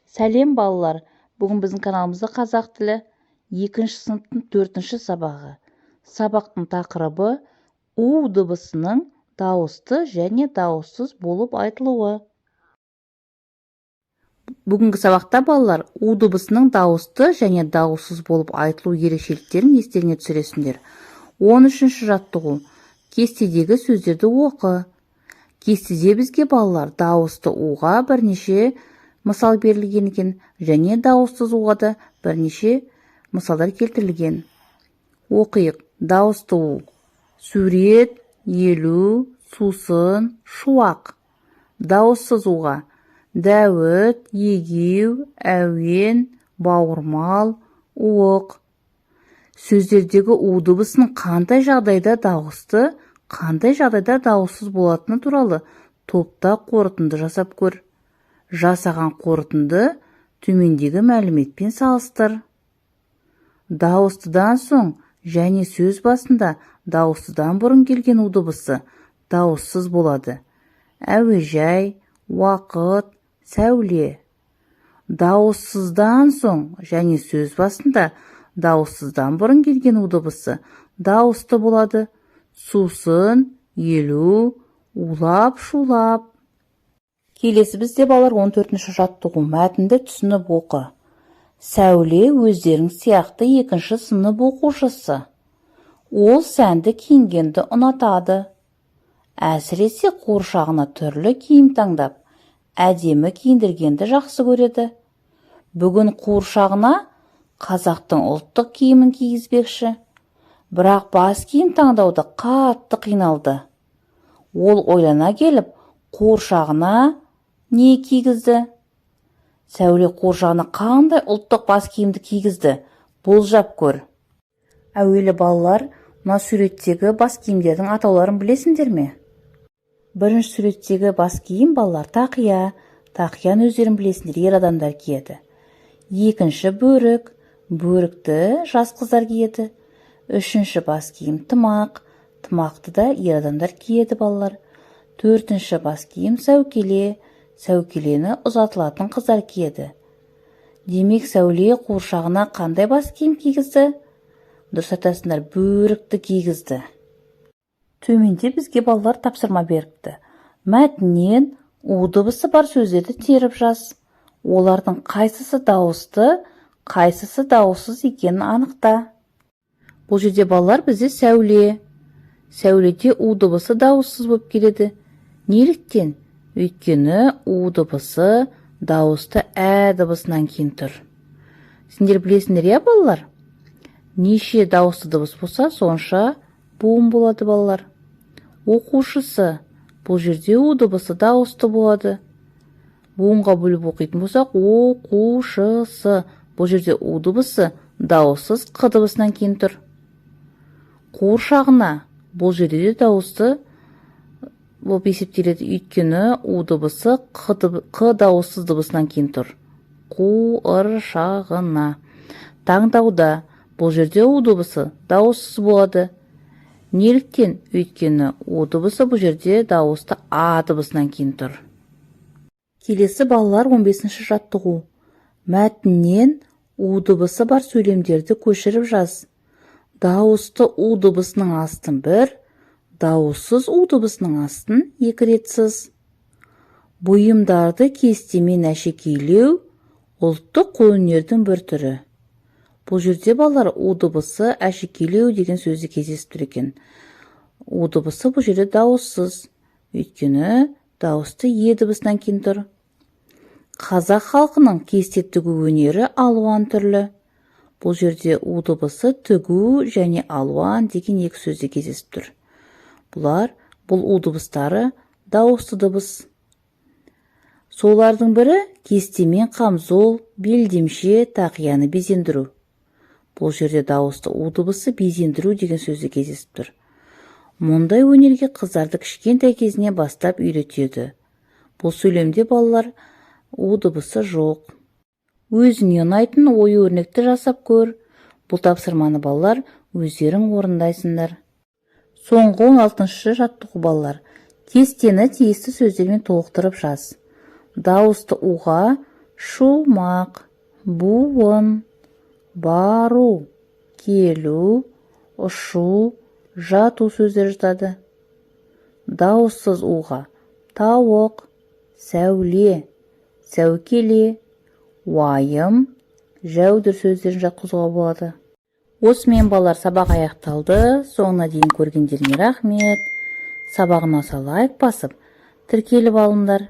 Сәлем балалар, бүгін біздің каналымызда қазақ тілі 2-ші сыныптың 4-ші сабағы. Сабақтың тақырыбы у дыбысының дауысты және дауыссыз болып айтылуы. Бүгінгі сабақта балалар у дыбысының дауысты және дауыссыз болып айтылу ерекшеліктерін естеріңе түсіресіңдер. 13-ші жаттығу. Кестедегі сөздерді оқы. Кестеде бізге балалар дауысты уға бірнеше мысал берілген екен, және дауыссыз уға да бірнеше мысалдар келтірілген. Оқиық. Дауысты у. Сурет, елу, сусын, шуақ. Дауыссыз уға. Дәуіт, егеу, әуен, бауырмал, уық. Сөздердегі у дыбысының қандай жағдайда дауысты, қандай жағдайда дауыссыз болатыны туралы топта қорытынды жасап көр. Жасаған қорытынды төмендегі мәліметпен салыстыр. Дауыстыдан соң және сөз басында дауыстыдан бұрын келген у дыбысы дауыссыз болады. Әуежай, уақыт, сәуле. Дауыссыздан соң және сөз басында дауыссыздан бұрын келген у дыбысы дауысты болады. Сусын, елу, улап, шулап. Келесі бізде балалар 14-ші жаттығу. Мәтінді түсініп оқы. Сәуле өздерің сияқты 2-ші сынып оқушысы. Ол сәнді киінгенді ұнатады. Әсіресе қуыршағына түрлі киім таңдап, әдемі киіндіргенді жақсы көреді. Бүгін қуыршағына қазақтың ұлттық киімін кигізбекші. Бірақ бас киім таңдауды қатты қиналды. Ол ойлана келіп, қуыршағына не кигізді? Сәуле қуыршағына қандай ұлттық бас киімді кигізді? Болжап көр. Әуелі балалар, мына суреттегі бас киімдердің атауларын білесіңдер ме? Бірінші суреттегі бас киім балалар тақия. Тақияны өздерің білесіңдер, ер адамдар киеді. Екінші бөрік. Бөрікті жас қыздар киеді. Үшінші бас киім тымақ. Тымақты да ер адамдар киеді балалар. Төртінші бас киім сәукеле. Сәукелені ұзатылатын қыздар киеді. Демек сәуле қуыршағына қандай бас киім кигізді? Дұрыс айтасыңдар, бөрікті кигізді. Төменде бізге балалар тапсырма беріпті. Мәтіннен у дыбысы бар сөздерді теріп жаз. Олардың қайсысы дауысты, қайсысы дауыссыз екенін анықта. Бұл жерде балалар бізде сәуле. Сәуледе у дыбысы дауыссыз болып келеді. Неліктен? Өйткені у дыбысы дауысты ә дыбысынан кейін тұр. Сендер білесіңдер, я балалар? Неше дауысты дыбыс болса, сонша буын болады балалар. Оқушысы. Бұл жерде у дыбысы дауысты болады. Буынға бөліп оқитын болсақ, оқушысы. Бұл жерде у дыбысы дауыссыз қ дыбысынан кейін тұр. Қуыршағына. Бұл жерде де дауысты болып есептеледі, өйткені у дыбысы қ дауыссыз дыбысынан кейін тұр. Қуыршағына. Таңдауда. Бұл жерде у дыбысы дауыссыз болады. Неліктен? Өйткені у дыбысы бұл жерде дауысты а дыбысынан кейін тұр. Келесі балалар 15-ші жаттығу. Мәтіннен у дыбысы бар сөйлемдерді көшіріп жаз. Дауысты у дыбысының астын 1, дауыссыз у дыбысының астын 2 ретсіз. Бұйымдарды кестемен әшекейлеу ұлттық қолөнердің бір түрі. Бұл жерде балалар у дыбысы әшекейлеу деген сөзді кездесіп тұр екен. У дыбысы бұл жерде дауыссыз, өйткені дауысты е дыбысынан кейін тұр. Қазақ халқының кесте тігу өнері алуан түрлі. Бұл жерде у дыбысы тігу және алуан деген екі сөзді кездесіп тұр. Бұл у дыбыстары дауысты дыбыс. Солардың бірі кестемен қамзол, белдемше, тақияны безендіру. Бұл жерде дауысты у дыбысы безендіру деген сөзді кездесіп тұр. Мұндай өнерге қыздарды кішкентай кезінен бастап үйретеді. Бұл сөйлемде балалар у дыбысы жоқ. Өзіңе ұнайтын ой өрнекті жасап көр. Бұл тапсырманы балалар өздерің орындайсыңдар. Соңғы 16-шы жаттығу балалар. Кестені тиісті сөздермен толықтырып жаз. Дауысты уға шумақ, буын, бару, келу, ұшу, жату сөздері жатады. Дауыссыз уға тауық, сәуле, сәукеле, уайым, жәудір сөздерін жатқызуға болады. Осымен балалар сабақ аяқталды. Соңына дейін көргендеріңе рахмет. Сабағына лайк басып, тіркеліп алыңдар.